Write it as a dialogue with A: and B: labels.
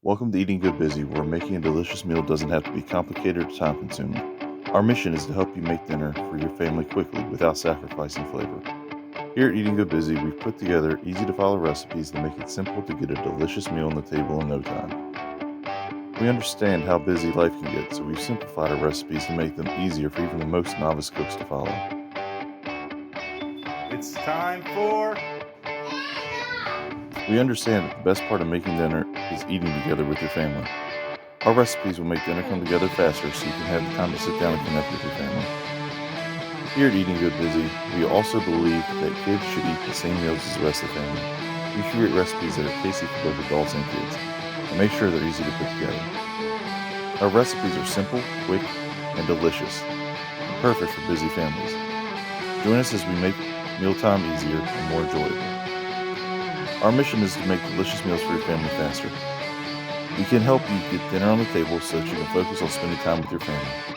A: Welcome to Eating Good Busy, where making a delicious meal doesn't have to be complicated or time consuming. Our mission is to help you make dinner for your family quickly without sacrificing flavor. Here at Eating Good Busy, we've put together easy to follow recipes that make it simple to get a delicious meal on the table in no time. We understand how busy life can get, so we've simplified our recipes to make them easier for even the most novice cooks to follow.
B: It's time for
A: We understand that the best part of making dinner is eating together with your family. Our recipes will make dinner come together faster so you can have the time to sit down and connect with your family. Here at Eating Good Busy, we also believe that kids should eat the same meals as the rest of the family. We create recipes that are tasty for both adults and kids, and make sure they're easy to put together. Our recipes are simple, quick, and delicious, and perfect for busy families. Join us as we make mealtime easier and more enjoyable. Our mission is to make delicious meals for your family faster. We can help you get dinner on the table so that you can focus on spending time with your family.